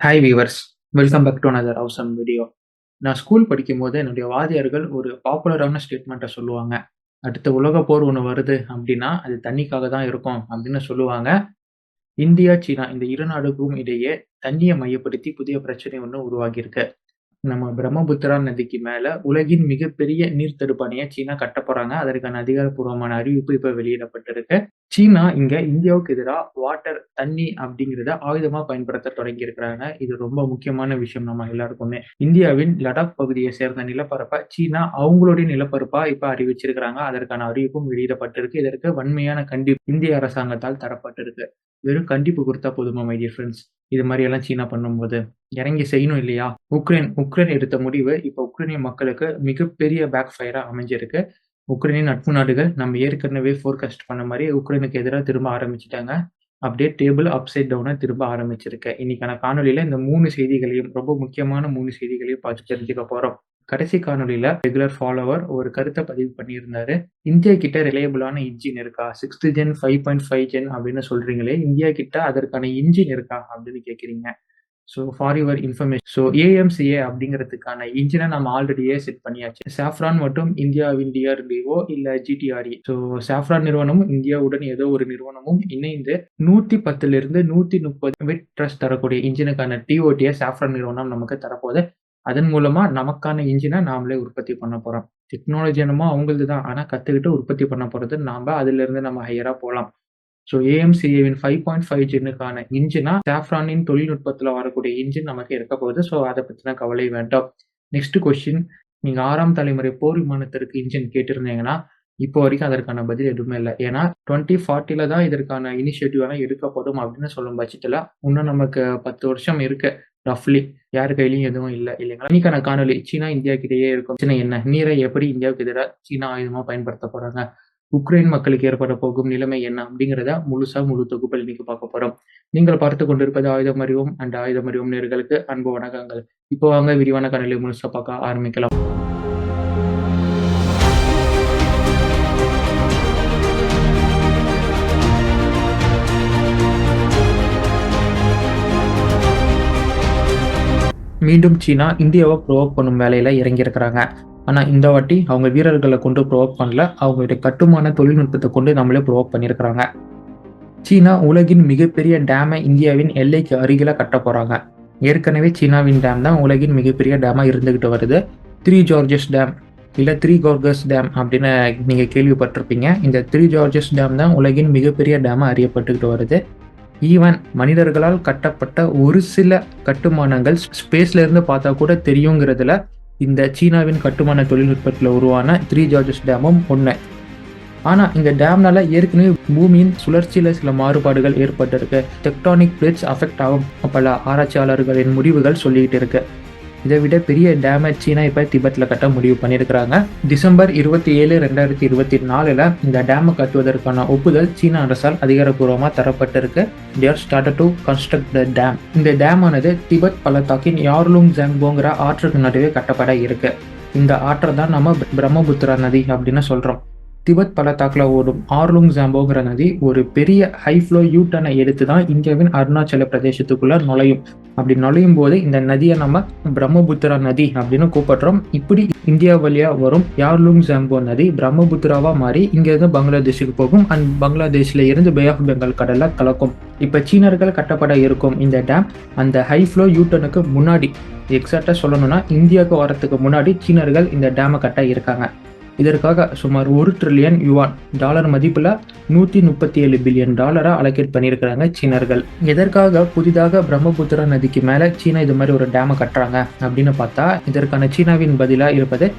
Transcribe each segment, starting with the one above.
Hi viewers, welcome back to another awesome video. நான் school படிக்கும்போது என்னுடைய வாத்தியார்கள் ஒரு பாப்புலரான ஸ்டேட்மெண்ட்டை சொல்லுவாங்க. அடுத்த உலக போர் ஒண்ணு வருது அப்படின்னா, அது தண்ணிக்காக தான் இருக்கும் அப்படின்னு சொல்லுவாங்க. இந்தியா, சீனா இந்த இரு நாடுக்கும் இடையே தண்ணிய மையப்படுத்தி புதிய பிரச்சனை ஒண்ணு உருவாகியிருக்கு. நம்ம பிரம்மபுத்திரா நதிக்கு மேல உலகின் மிகப்பெரிய நீர் தடுப்பணைய சீனா கட்டப் போறாங்க. அதற்கான அதிகாரப்பூர்வமான அறிவிப்பு இப்ப வெளியிடப்பட்டிருக்கு. சீனா இங்க இந்தியாவுக்கு எதிரா தண்ணி அப்படிங்கிறத ஆயுதமா பயன்படுத்த தொடங்கியிருக்கிறாங்க. இது ரொம்ப முக்கியமான விஷயம் நம்ம எல்லாருக்குமே. இந்தியாவின் லடாக் பகுதியை சேர்ந்த நிலப்பரப்ப சீனா அவங்களுடைய நிலப்பரப்பா இப்ப அறிவிச்சிருக்கிறாங்க. அதற்கான அறிவிப்பும் வெளியிடப்பட்டிருக்கு. இதற்கு வன்மையான கண்டிப்பு இந்திய அரசாங்கத்தால் தரப்பட்டிருக்கு. வெறும் கண்டிப்பு குடுத்தா போதுமா மை டியர் ஃபிரெண்ட்ஸ்? இது மாரி எல்லாம் சீனா பண்ணும்போது. இறங்கி செய்யணும் இல்லையா? உக்ரைன் எடுத்த முடிவு இப்ப உக்ரைனிய மக்களுக்கு மிகப்பெரிய பேக் ஃபயரா அமைஞ்சிருக்கு. உக்ரைனின் நட்பு நாடுகள் நம்ம ஏற்கனவே ஃபோர்காஸ்ட் பண்ண மாரி உக்ரைனுக்கு எதிரா திரும்ப ஆரம்பிச்சுட்டாங்க. அப்படியே டேபிள் அப்சைட் டவுனா திரும்ப ஆரம்பிச்சிருக்கு. இன்னைக்கான காணொளியில இந்த 3 செய்திகளையும் ரொம்ப முக்கியமான 3 செய்திகளையும் பார்த்து தெரிஞ்சுக்க போறோம். கடைசி காணொளியில ரெகுலர் ஃபாலோவர் ஒரு கருத்த பதிவு பண்ணியிருந்தாரு. இந்தியா கிட்ட ரிலையபிளான இன்ஜின் இருக்கா? 6th ஜென், 5.5 ஜென் அப்படின்னு சொல்றீங்களே, இந்தியா கிட்ட அதற்கான இன்ஜின் இருக்கா? அப்படின்னு கேட்கிறீங்க. So for your information. So AMCA அப்படிங்கிறதுக்கான இன்ஜினை நம்ம ஆல்ரெடியே செட் பண்ணியாச்சு. சாஃப்ரான் மற்றும் இந்தியாவின் டிஆர்டிஓ இல்ல ஜிடிஆர்இ. ஸோ சாஃப்ரான் நிறுவனமும் இந்தியாவுடன் ஏதோ ஒரு நிறுவனமும் இணைந்து 110லிருந்து 130 வெட் ட்ரஸ்ட் தரக்கூடிய இன்ஜினுக்கான டிஓடியை சாஃப்ரான் நிறுவனம் நமக்கு தரப்போகுது. அதன் மூலமா நமக்கான இன்ஜினை நாமளே உற்பத்தி பண்ண போறோம். டெக்னாலஜி என்னமோ அவங்களது தான். ஆனா கத்துக்கிட்டு உற்பத்தி பண்ண போறது நாம. அதுல இருந்து நம்ம ஹையரா போலாம். ஸோ ஏஎம்சிஏவின் 5.5 ஜென்னுக்கான இன்ஜினா சாஃப்ரானின் தொழில்நுட்பத்துல வரக்கூடிய இன்ஜின் நமக்கு இருக்க போகுது. ஸோ அத பத்தின கவலை வேண்டாம். Next question. நீங்க 6ஆம் தலைமுறை போர் விமானத்திற்கு இன்ஜின் கேட்டிருந்தீங்கன்னா, இப்போ வரைக்கும் அதற்கான பதில் எதுவுமே இல்ல. ஏன்னா 2040ல தான் இதற்கான இனிஷியேட்டிவ் எல்லாம் எடுக்கப்படும் அப்படின்னு சொல்லும் பட்சத்துல, இன்னும் நமக்கு 10 வருஷம் இருக்கு. ரஃப்லி யார் கையிலயும் எதுவும் இல்ல இல்லைங்களா? இன்னைக்கான காணொளி சீனா இந்தியா கிட்டயே இருக்கும் பிரச்சனை என்ன? நீரை எப்படி இந்தியாவுக்கு எதிரா சீனா ஆயுதமா பயன்படுத்த போறாங்க? உக்ரைன் மக்களுக்கு ஏற்பட போகும் நிலைமை என்ன அப்படிங்கிறத முழு தொகுப்பில் இன்னைக்கு பார்க்க போறோம். நீங்கள் பார்த்துக் கொண்டிருப்பது ஆயுதம் அறிவோம் அண்ட் ஆயுதம் அறிவோம் நேயர்களுக்கு அன்பு வணக்கங்கள். இப்போ வாங்க விரிவான காணொளியை முழுசா பார்க்க ஆரம்பிக்கலாம். மீண்டும் சீனா இந்தியாவை ப்ரோவோக் பண்ணும் வேலையில இறங்கியிருக்கிறாங்க. ஆனா இந்த வாட்டி அவங்க வீரர்களை கொண்டு ப்ரோவோக் பண்ணல. அவங்களுடைய கட்டுமான தொழில்நுட்பத்தை கொண்டு நம்மளே ப்ரோவோக் பண்ணியிருக்கிறாங்க. சீனா உலகின் மிகப்பெரிய டேமை இந்தியாவின் எல்லைக்கு அருகில கட்ட போறாங்க. ஏற்கனவே சீனாவின் டேம் தான் உலகின் மிகப்பெரிய டேமா இருந்துகிட்டு வருது. 3 ஜார்ஜஸ் டேம் இல்ல 3 கார்கஸ் டேம் அப்படின்னு நீங்க கேள்விப்பட்டிருப்பீங்க. இந்த 3 ஜார்ஜஸ் டேம் தான் உலகின் மிகப்பெரிய டேமா அறியப்பட்டுக்கிட்டு வருது. ஈவன் மனிதர்களால் கட்டப்பட்ட ஒரு சில கட்டுமானங்கள் ஸ்பேஸ்ல இருந்து பார்த்தா கூட தெரியுங்கிறதுல இந்த சீனாவின் கட்டுமான தொழில்நுட்பத்தில் உருவான 3 ஜார்ஜஸ் டேமும் ஒன்று. ஆனா இந்த டேம்னால ஏற்கனவே பூமியின் சுழற்சியில சில மாறுபாடுகள் ஏற்பட்டிருக்கு. டெக்டானிக் பிளேட்ஸ் அஃபெக்ட் ஆகும் பல ஆராய்ச்சியாளர்களின் முடிவுகள் சொல்லிக்கிட்டு இருக்கு. இதை விட பெரிய டேமை சீனா இப்ப திபெத்ல கட்ட முடிவு பண்ணியிருக்கிறாங்க. டிசம்பர் 27, 2024 இந்த டேமை கட்டுவதற்கான ஒப்புதல் சீனா அரசால் அதிகாரப்பூர்வமா தரப்பட்டிருக்கு. They are started to construct the dam. இந்த டேம் ஆனது திபெத் பள்ளத்தாக்கின் யார்லுங் ஜாங்போங்கிற ஆற்றுக்கு நடுவே கட்டப்பட இருக்கு. இந்த ஆற்றை தான் நம்ம பிரம்மபுத்திரா நதி அப்படின்னு சொல்றோம். திபெத் பள்ளத்தாக்குல ஓடும் ஆர்லுங் ஜாம்போங்கிற நதி ஒரு பெரிய ஹைஃப்ளோ யூட்டனை எடுத்து தான் இந்தியாவின் அருணாச்சல பிரதேசத்துக்குள்ள நுழையும். அப்படி நுழையும் போது இந்த நதியை நம்ம பிரம்மபுத்திரா நதி அப்படின்னு கூப்பிடுறோம். இப்படி இந்தியா வழியா வரும் யார்லுங் ஜாம்போ நதி பிரம்மபுத்திராவா மாறி இங்க இருந்து பங்களாதேஷுக்கு போகும். அண்ட் பங்களாதேஷ்ல இருந்து பே ஆஃப் பெங்கால் கடல்ல கலக்கும். இப்ப சீனர்கள் கட்டப்பட இருக்கும் இந்த டேம் அந்த ஹைஃப்ளோ யூட்டனுக்கு முன்னாடி, எக்ஸாக்டா சொல்லணும்னா இந்தியாவுக்கு வரத்துக்கு முன்னாடி சீனர்கள் இந்த டேமை கட்ட இருக்காங்க. இதற்காக சுமார் 1 ட்ரில்லியன் யுவான் டாலர் மதிப்புல 137 பில்லியன் டாலரா அலோகேட் பண்ணியிருக்கிறாங்க சீனர்கள். எதற்காக புதிதாக பிரம்மபுத்திரா நதிக்கு மேல சீனா இது மாதிரி ஒரு டேமை கட்டுறாங்க அப்படின்னு பார்த்தா, இதற்கான சீனாவின் பதிலா இருப்பது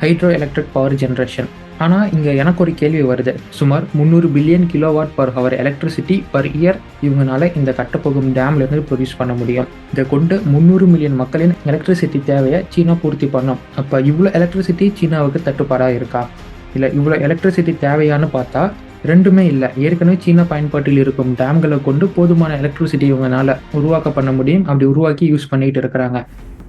ஹைட்ரோ எலக்ட்ரிக் பவர் ஜெனரேஷன். ஆனா இங்க எனக்கு ஒரு கேள்வி வருது. சுமார் 300 billion kilowatt per hour electricity per year இவங்கனால இந்த கட்டப்போகும் டேம்ல இருந்து ப்ரொடியூஸ் பண்ண முடியும். இதை கொண்டு 300 மில்லியன் மக்களின் எலக்ட்ரிசிட்டி தேவையை சீனா பூர்த்தி பண்ணும். அப்ப இவ்வளவு எலக்ட்ரிசிட்டி சீனாவுக்கு தட்டுப்பாடா இருக்கா? இல்ல இவ்வளவு எலக்ட்ரிசிட்டி தேவையான்னு பார்த்தா ரெண்டுமே இல்லை. ஏற்கனவே சீனா பயன்பாட்டில் இருக்கும் டேம்களை கொண்டு போதுமான எலக்ட்ரிசிட்டி இவங்கனால உருவாக்க பண்ண முடியும். அப்படி உருவாக்கி யூஸ் பண்ணிட்டு இருக்கிறாங்க.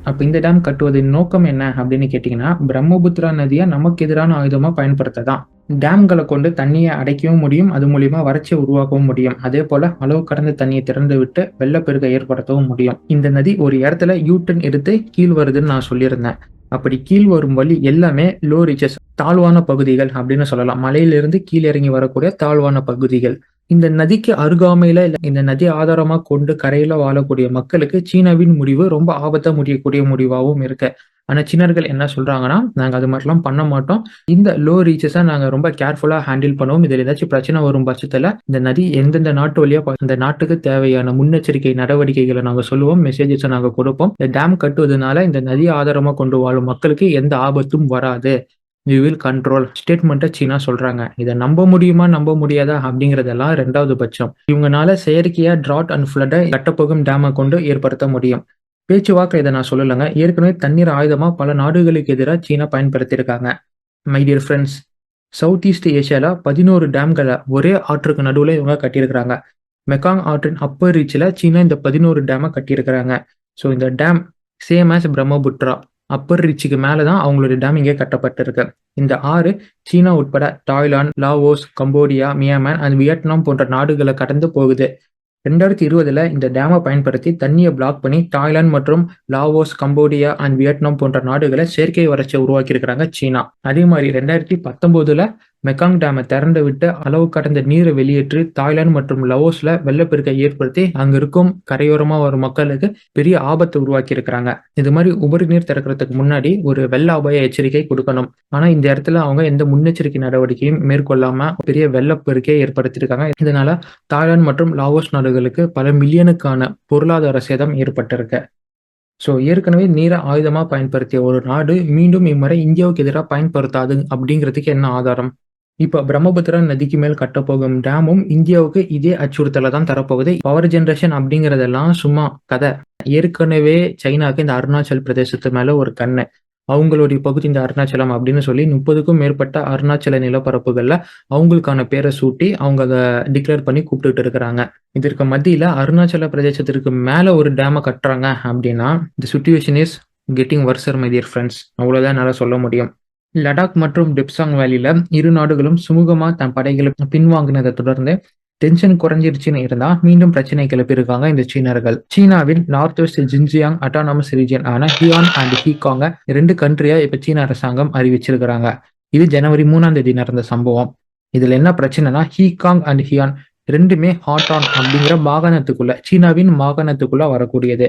அப்ப இந்த டேம் கட்டுவதின் நோக்கம் என்ன அப்படின்னு கேட்டீங்கன்னா, பிரம்மபுத்திரா நதியை நமக்கு எதிரான ஆயுதமா பயன்படுத்ததான். டேம்கள கொண்டு தண்ணீய அடைக்கவும் முடியும். அது மூலியமா வறட்சிய உருவாக்கவும் முடியும். அதேபோல அளவு கடந்த தண்ணீய திறந்து விட்டு வெள்ளப்பெருக்க ஏற்படுத்தவும் முடியும். இந்த நதி ஒரு இடத்துல யூ டர்ன் எடுத்து கீழ் வருதுன்னு நான் சொல்லியிருந்தேன். அப்படி கீழ் வரும் வழி எல்லாமே லோ ரீச்சஸ் தாழ்வான பகுதிகள் அப்படின்னு சொல்லலாம். மலையிலிருந்து கீழ் இறங்கி வரக்கூடிய தாழ்வான பகுதிகள். இந்த நதிக்கு அருகாமையில இந்த நதி ஆதாரமா கொண்டு கரையில வாழக்கூடிய மக்களுக்கு சீனாவின் முடிவு ரொம்ப ஆபத்தா முடியக்கூடிய முடிவாவும் இருக்கு. ஆனா சீனர்கள் என்ன சொல்றாங்கன்னா, நாங்க அது மாதிரிலாம் பண்ண மாட்டோம். இந்த லோ ரீச்சஸ நாங்க ரொம்ப கேர்ஃபுல்லா ஹேண்டில் பண்ணுவோம். இதுல ஏதாச்சும் பிரச்சனை வரும் பட்சத்துல இந்த நதி எந்தெந்த நாட்டு வழியா அந்த நாட்டுக்கு தேவையான முன்னெச்சரிக்கை நடவடிக்கைகள நாங்க சொல்லுவோம். மெசேஜஸ நாங்க கொடுப்போம். இந்த டேம் கட்டுவதனால இந்த நதிய ஆதாரமா கொண்டு வாழும் மக்களுக்கு எந்த ஆபத்தும் வராது. வி வில் கண்ட்ரோல் ஸ்டேட்மெண்ட்ட சீனா சொல்றாங்க. இத நம்ப முடியுமா, நம்ப முடியாதா அப்படிங்கிறதெல்லாம் 2வது பட்சம். இவங்கனால செயற்கையா ட்ராட் அண்ட் ஃப்ளட்ட கட்டப்போகும் டேம கொண்டு ஏற்படுத்த முடியும். பேச்சுவாக்குல இத நான் சொல்லலங்க. ஏற்கனவே தண்ணீர் ஆயுதமா பல நாடுகளுக்கு எதிரா சீனா பயன்படுத்தியிருக்காங்க. My dear friends, south east ஏசியால 11 டேம்கள ஒரே ஆற்றுக்கு நடுவுல இவங்க கட்டியிருக்கிறாங்க. மெக்காங் ஆற்றின் அப்பர் ரீச்ல சீனா இந்த 11 டேம கட்டியிருக்கிறாங்க. ஸோ இந்த dam same as Brahmaputra. Upper ரிச்சுக்கு மேல தான் அவங்களுடைய டேம் இங்கே கட்டப்பட்டிருக்கு. இந்த ஆறு சீனா உட்பட Thailand, Laos, Cambodia, Myanmar and Vietnam போன்ற நாடுகளை கடந்து போகுது. 2020ல இந்த டேமை பயன்படுத்தி தண்ணியை பிளாக் பண்ணி தாய்லாந்து மற்றும் லாவோஸ், கம்போடியா அண்ட் வியட்நாம் போன்ற நாடுகளை செயற்கை வறட்சியை உருவாக்கியிருக்கிறாங்க சீனா. அதே மாதிரி 2019ல மெக்காங் டேமை திறந்து விட்டு அளவு கடந்த நீரை வெளியேற்றி தாய்லாந்து மற்றும் லாவோஸ்ல வெள்ளப்பெருக்கை ஏற்படுத்தி அங்க இருக்கும் கரையோரமா வரும் மக்களுக்கு பெரிய ஆபத்தை உருவாக்கி இருக்கிறாங்க. இது மாதிரி உபரி நீர் திறக்கிறதுக்கு முன்னாடி ஒரு வெள்ள அபாய எச்சரிக்கை கொடுக்கணும். ஆனா இந்த இடத்துல அவங்க எந்த முன்னெச்சரிக்கை நடவடிக்கையும் மேற்கொள்ளாம பெரிய வெள்ளப்பெருக்கை ஏற்படுத்தியிருக்காங்க. இதனால தாய்லாந்து மற்றும் லாவோஸ் நாடுகளுக்கு பல மில்லியனுக்கான பொருளாதார சேதம் ஏற்பட்டிருக்கு. ஸோ ஏற்கனவே நீரை ஆயுதமா பயன்படுத்திய ஒரு நாடு மீண்டும் இம்முறை இந்தியாவுக்கு எதிராக பயன்படுத்தாது அப்படிங்கிறதுக்கு என்ன ஆதாரம்? இப்ப பிரம்மபுத்திரா நதிக்கு மேல் கட்டப்போகும் டேமும் இந்தியாவுக்கு இதே அச்சுறுத்தலை தான் தரப்போகுது. பவர் ஜெனரேஷன் அப்படிங்கிறதெல்லாம் சும்மா கதை. ஏற்கனவே சைனாக்கு இந்த அருணாச்சல் பிரதேசத்து மேல ஒரு கண்ணு. அவங்களுடைய பகுதி இந்த அருணாச்சலம் அப்படின்னு சொல்லி 30க்கும் மேற்பட்ட அருணாச்சல நிலப்பரப்புகள்ல அவங்களுக்கான பேரை சூட்டி அவங்க அதை டிக்ளேர் பண்ணி கூப்பிட்டுட்டு இருக்கிறாங்க. இதற்கு மத்தியில அருணாச்சல பிரதேசத்திற்கு மேல ஒரு டேமை கட்டுறாங்க அப்படின்னா தி situation is getting வர்சர் my dear friends. அவ்வளவுதான் என்னால சொல்ல முடியும். லடாக் மற்றும் டிப்சாங் வேலியில இரு நாடுகளும் சுமூகமா தன் படைகளை பின்வாங்கினதை தொடர்ந்து டென்ஷன் குறைஞ்சிருச்சுன்னு இருந்தா மீண்டும் பிரச்சனை கிளப்பியிருக்காங்க இந்த சீனர்கள். சீனாவின் north west Xinjiang autonomous region ஆன ஹியான் அண்ட் ஹீகாங்க 2 கண்ட்ரியா இப்ப சீன அரசாங்கம் அறிவிச்சிருக்கிறாங்க. இது ஜனவரி 3ஆம் தேதி நடந்த சம்பவம். இதுல என்ன பிரச்சனைனா ஹீகாங் அண்ட் ஹியான் 2மே ஹாட்டான் அப்படிங்கிற மாகாணத்துக்குள்ள சீனாவின் மாகாணத்துக்குள்ள வரக்கூடியது.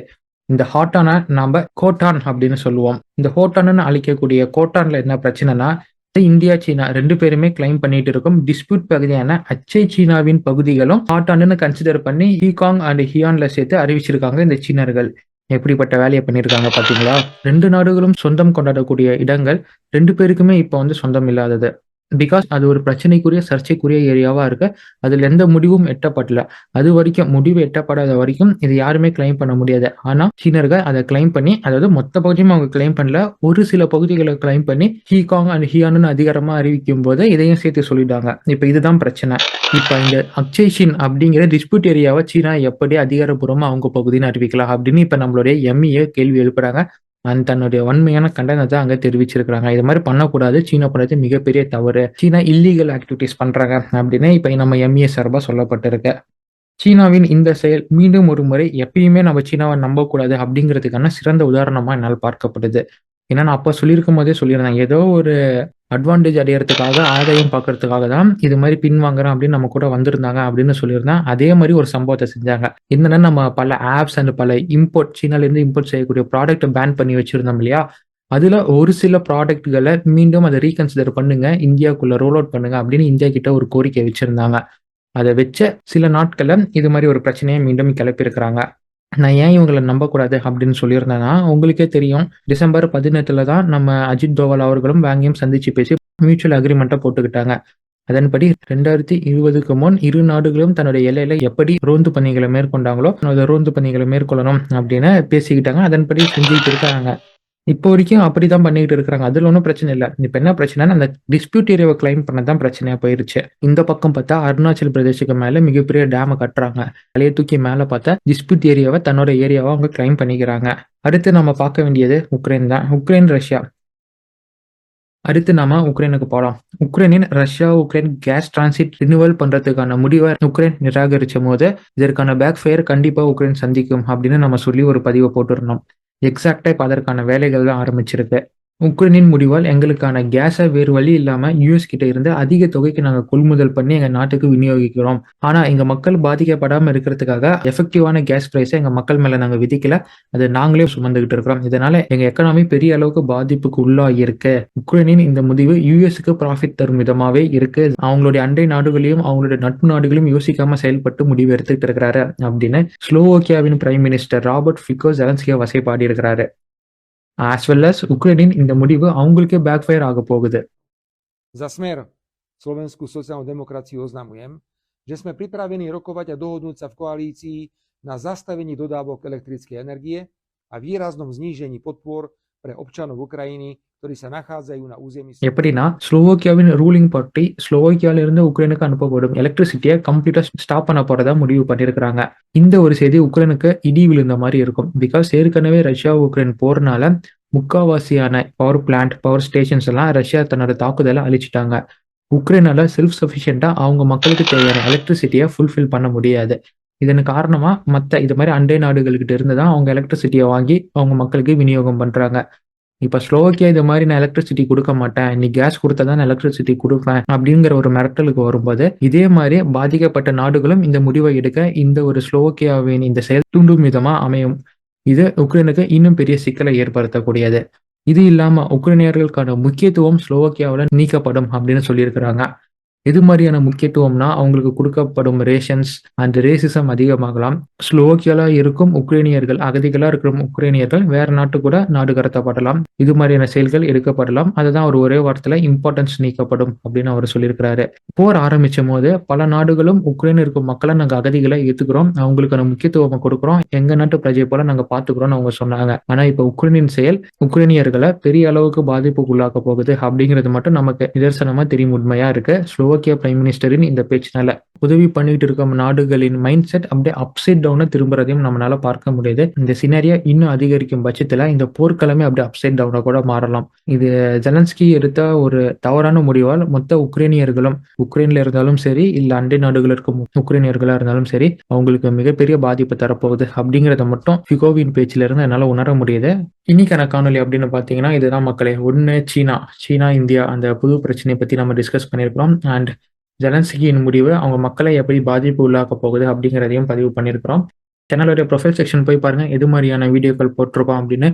இந்த ஹாட்டான நாம கோட்டான் அப்படின்னு சொல்லுவோம். இந்த ஹோட்டான்னு அழைக்கக்கூடிய கோட்டான்ல என்ன பிரச்சனைனா இந்தியா, சீனா 2 பேருமே கிளைம் பண்ணிட்டு இருக்கும் டிஸ்பியூட் பகுதியான அச்சை சீனாவின் பகுதிகளும் ஹாட்டான்னு கன்சிடர் பண்ணி ஹீகாங் அண்ட் ஹியான்ல சேர்த்து அறிவிச்சிருக்காங்க இந்த சீனர்கள். எப்படிப்பட்ட வேலையை பண்ணியிருக்காங்க பாத்தீங்களா? 2 நாடுகளும் சொந்தம் கொண்டாடக்கூடிய இடங்கள் 2 பேருக்குமே இப்ப சொந்தம் இல்லாதது. பிகாஸ் அது ஒரு பிரச்சனைக்குரிய சர்ச்சைக்குரிய ஏரியாவா இருக்கு. அதுல எந்த முடிவும் எட்டப்படல. அது வரைக்கும் முடிவு எட்டப்படாத வரைக்கும் இது யாருமே கிளைம் பண்ண முடியாது. ஆனா சீனர்கள் அதை கிளைம் பண்ணி, அதாவது மொத்த பகுதியும் அவங்க கிளைம் பண்ணல, ஒரு சில பகுதிகளை கிளைம் பண்ணி ஹீகாங் அண்ட் ஹியான்னு அதிகாரமா அறிவிக்கும் போது இதையும் சேர்த்து சொல்லிட்டாங்க. இப்ப இதுதான் பிரச்சனை. இப்ப இந்த அக்சேஷின் அப்படிங்கிற டிஸ்பியூட் ஏரியாவை சீனா எப்படி அதிகாரப்பூர்வமா அவங்க பகுதின்னு அறிவிக்கலாம் அப்படின்னு இப்ப நம்மளுடைய எம்இஏ கேள்வி எழுப்புறாங்க. தன்னுடைய வன்மையான கண்டனத்தை அங்க தெரிவிச்சிருக்கிறாங்க. இது மாதிரி பண்ணக்கூடாது, சீனா பண்ணது மிகப்பெரிய தவறு, சீனா இல்லீகல் ஆக்டிவிட்டிஸ் பண்றாங்க அப்படின்னு இப்ப நம்ம எம்ஏ சார்பா சொல்லப்பட்டிருக்கு. சீனாவின் இந்த செயல் மீண்டும் ஒரு முறை எப்பயுமே நம்ம சீனாவை நம்பக்கூடாது அப்படிங்கிறதுக்கான சிறந்த உதாரணமா என்னால் பார்க்கப்படுது. ஏன்னா நான் அப்ப சொல்லியிருக்கும் போதே சொல்லியிருந்தேன், ஏதோ ஒரு அட்வான்டேஜ் அடையறதுக்காக, ஆதாயம் பார்க்கறதுக்காக தான் இது மாதிரி பின்வாங்குறேன் அப்படின்னு நம்ம கூட வந்திருந்தாங்க அப்படின்னு சொல்லியிருந்தேன். அதே மாதிரி ஒரு சம்பவத்தை செஞ்சாங்க. என்னன்னா நம்ம பல ஆப்ஸ் அண்ட் பல இம்போர்ட் சீனால இருந்து இம்போர்ட் செய்யக்கூடிய ப்ராடக்ட்டை பேன் பண்ணி வச்சிருந்தோம் இல்லையா? அதுல ஒரு சில ப்ராடக்ட்களை மீண்டும் அதை ரீகன்சிடர் பண்ணுங்க, இந்தியாவுக்குள்ள ரோல் அவுட் பண்ணுங்க அப்படின்னு இந்தியா கிட்ட ஒரு கோரிக்கை வச்சிருந்தாங்க. அதை வச்ச சில நாட்கள்ல இது மாதிரி ஒரு பிரச்சனையை மீண்டும் கிளப்பியிருக்கிறாங்க. நான் ஏன் இவங்களை நம்பக்கூடாது அப்படின்னு சொல்லியிருந்தேன்னா, உங்களுக்கே தெரியும் டிசம்பர் 18ல தான் நம்ம அஜித் தோவல் அவர்களும் வாங்கியும் சந்திச்சு பேசி மியூச்சுவல் அக்ரிமெண்ட்டை போட்டுக்கிட்டாங்க. அதன்படி 2020க்கு முன் இரு நாடுகளும் தன்னுடைய எல்லையில எப்படி ரோந்து பணிகளை மேற்கொண்டாங்களோ அந்த ரோந்து பணிகளை மேற்கொள்ளணும் அப்படின்னு பேசிக்கிட்டாங்க. அதன்படி செஞ்சுக்கிட்டு இருக்காங்க. இப்போ வரைக்கும் அப்படிதான் பண்ணிட்டு இருக்காங்க. அதுல ஒன்றும் பிரச்சனை இல்லை. இப்ப என்ன பிரச்சனைனா அந்த டிஸ்பியூட் ஏரியாவை கிளைம் பண்ணதான் பிரச்சனையா போயிருச்சு. இந்த பக்கம் பார்த்தா அருணாச்சல் பிரதேசுக்கு மேல மிகப்பெரிய டேமை கட்டுறாங்க. தலையை தூக்கி மேல பார்த்தா டிஸ்பியூட் ஏரியாவை தன்னோட ஏரியாவை அவங்க கிளைம் பண்ணிக்கிறாங்க. அடுத்து நம்ம பார்க்க வேண்டியது உக்ரைன் தான். உக்ரைன், ரஷ்யா அடுத்து நாம உக்ரைனுக்கு போலாம். Russia, Ukraine gas transit renewal பண்றதுக்கான முடிவ உக்ரைன் நிராகரிச்சபோது, இதற்கான பேக் ஃபயர் கண்டிப்பா உக்ரைன் சந்திக்கும் அப்படின்னு நம்ம சொல்லி ஒரு பதிவ போட்டிருந்தோம். எக்ஸாக்ட்டா இப்ப அதற்கான வேலைகள் தான் ஆரம்பிச்சிருக்கு. உக்ரைனின் முடிவால் எங்களுக்கான கேஸ வேறு வழி இல்லாம யுஎஸ் கிட்ட இருந்து அதிக தொகைக்கு நாங்க கொள்முதல் பண்ணி எங்க நாட்டுக்கு விநியோகிக்கிறோம். ஆனா எங்க மக்கள் பாதிக்கப்படாம இருக்கிறதுக்காக எஃபெக்டிவான கேஸ் பிரைஸ எங்க மக்கள் மேல நாங்க விதிக்கல. அது நாங்களே சுமந்துகிட்டு இருக்கிறோம். இதனால எங்க எக்கானமி பெரிய அளவுக்கு பாதிப்புக்கு உள்ளாகியிருக்கு. உக்ரைனின் இந்த முடிவு யுஎஸ்க்கு ப்ராஃபிட் தரும் விதமாவே இருக்கு. அவங்களுடைய அண்டை நாடுகளையும், அவங்களுடைய நட்பு நாடுகளையும் யோசிக்காம செயல்பட்டு முடிவு எடுத்துட்டு இருக்கிறாரு அப்படின்னு ஸ்லோவோக்கியாவின் பிரைம் மினிஸ்டர் ராபர்ட் ஃபிகோ ஜெலன்ஸ்கிய வசைபாடி இருக்கிறாரு. ஆஸ் வெல் அஸ் உக்ரைனின் இந்த முடிவு அவங்களுக்கே பேக் ஃபயர் ஆக போகுது. Za Smer, Slovenskú sociálnu demokraciu oznamujem, že sme pripravení rokovať a dohodnúť sa v koalícii na zastavení dodávok elektrickej energie a výraznom znížení podpor pre občanov Ukrajiny, ktorí sa nachádzajú na území. எப்படின்னா ஸ்லோவோக்கியாவின் ruling party ஸ்லோவோக்கியால இருந்து உக்ரைனுக்கு அனுப்பப்படும் எலக்ட்ரிசிட்டியை கம்ப்ளீட்டா stop பண்ண போறதா முடிவு பண்ணிருக்காங்க. இந்த ஒரு செய்தி உக்ரைனுக்கு இடி விழுந்த மாதிரி இருக்கும். பிகாஸ் ஏற்கனவே ரஷ்யா உக்ரைன் போறனால முக்காவாசியான பவர் பிளான்ட், பவர் ஸ்டேஷன்ஸ் எல்லாம் ரஷ்யா தன்னோட தாக்குதலை அழிச்சிட்டாங்க. உக்ரைனால செல்ஃப் சஃபிஷியண்டா அவங்க மக்களுக்கு தேவையான எலக்ட்ரிசிட்டியை ஃபுல்ஃபில் பண்ண முடியாது. இதன் காரணமா மத்த இது மாதிரி அண்டை நாடுகள்கிட்ட இருந்து தான் அவங்க எலக்ட்ரிசிட்டியை வாங்கி அவங்க மக்களுக்கு விநியோகம் பண்றாங்க. இப்ப ஸ்லோவாக்கியா இது மாதிரி நான் எலக்ட்ரிசிட்டி கொடுக்க மாட்டேன், நீ கேஸ் கொடுத்தா தான் எலக்ட்ரிசிட்டி கொடுப்பேன் அப்படிங்கிற ஒரு மிரட்டலுக்கு வரும்போது, இதே மாதிரி பாதிக்கப்பட்ட நாடுகளும் இந்த முடிவை எடுக்க இந்த ஒரு ஸ்லோவாக்கியாவின் இந்த செயல் தூண்டும் விதமா அமையும். இது உக்ரைனுக்கு இன்னும் பெரிய சிக்கலை ஏற்படுத்தக்கூடியது. இது இல்லாம உக்ரைனியர்களுக்கான முக்கியத்துவம் ஸ்லோவாக்கியாவில் நீக்கப்படும் அப்படின்னு சொல்லியிருக்கிறாங்க. எது மாதிரியான முக்கியத்துவம்னா அவங்களுக்கு கொடுக்கப்படும் ரேஷன்ஸ் அண்ட் ரேசிசம் அதிகமாகலாம். ஸ்லோவாக்கியால இருக்கும் உக்ரைனியர்கள், அகதிகளா இருக்கிற உக்ரைனியர்கள் வேற நாட்டு கூட நாடு கடத்தப்படலாம். இது மாதிரியான செயல்கள் எடுக்கப்படலாம். அதுதான் அவர் ஒரே வாரத்துல இம்பார்ட்டன்ஸ் நீக்கப்படும் அப்படின்னு அவர் சொல்லியிருக்கிறாரு. போர் ஆரம்பிச்ச போது பல நாடுகளும் உக்ரைன் இருக்கும் மக்களை நாங்க அகதிகளை ஏத்துக்கிறோம், அவங்களுக்கான முக்கியத்துவம் கொடுக்குறோம், எங்க நாட்டு பிரஜை போல நாங்க பாத்துக்கிறோம்னு அவங்க சொன்னாங்க. ஆனா இப்ப உக்ரைனின் செயல் உக்ரைனியர்களை பெரிய அளவுக்கு பாதிப்புக்குள்ளாக்க போகுது அப்படிங்கிறது மட்டும் நமக்கு நிதர்சனமா தெரியும், உண்மையா இருக்கு. ஸ்லோவாக்கியா பிரைம் மினிஸ்டரின் இந்த பேச்சினால உதவி பண்ணிட்டு இருக்க நாடுகளின் மைண்ட் செட் அப்படியே அப்சைட் டவுனா திரும்புறதையும் நம்மளால பார்க்க முடியுது. இந்த சினாரியா இன்னும் அதிகரிக்கும் பட்சத்துல இந்த போர்க்களமே அப்படியே அப்சைட் டவுனா கூட மாறலாம். இது ஜெலன்ஸ்கி எடுத்த ஒரு தவறான முடிவால் மொத்த உக்ரைனியர்களும், உக்ரைன்ல இருந்தாலும் சரி இல்ல அண்டை நாடுகள் இருக்கும் உக்ரைனியர்களா இருந்தாலும் சரி, அவங்களுக்கு மிகப்பெரிய பாதிப்பு தரப்போகுது அப்படிங்கிறத மட்டும் ஃபிகோவின் பேச்சில இருந்து என்னால உணர முடியுது. இன்னைக்கான காணொலி அப்படின்னு பாத்தீங்கன்னா இதுதான் மக்களே. ஒண்ணு சீனா இந்தியா அந்த புது பிரச்சனையை பத்தி நம்ம டிஸ்கஸ் பண்ணியிருக்கிறோம். அண்ட் ஜெலன்ஸ்கியின் முடிவு அவங்க மக்களை எப்படி பாதிப்பு உள்ளாக்க போகுது அப்படிங்கிறதையும் பதிவு பண்ணியிருக்கிறோம். சேனலுடைய ப்ரொஃபைல் செக்ஷன் போய் பாருங்க, எது மாதிரியான வீடியோக்கள் போட்டிருக்கோம் அப்படின்னு.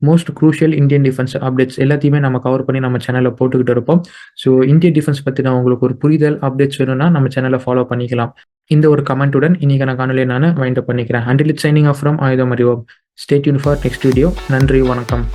Most crucial Indian defence updates எல்லாத்தையுமே நம்ம கவர் பண்ணி நம்ம சேனலில் போட்டுக்கிட்டு இருப்போம். ஸோ இந்தியன் டிஃபென்ஸ் பற்றின உங்களுக்கு ஒரு புரிதல் அப்டேட்ஸ் வேணும்னா நம்ம சேனலை ஃபாலோ பண்ணிக்கலாம். இந்த ஒரு கமெண்ட்டுடன் இன்னைக்கான காணொலியை நான் வைண்ட் அப் பண்ணிக்கிறேன். Until it's signing off from ஆயுதம் அறிவோம். Stay tune for next video. நன்றி, வணக்கம்.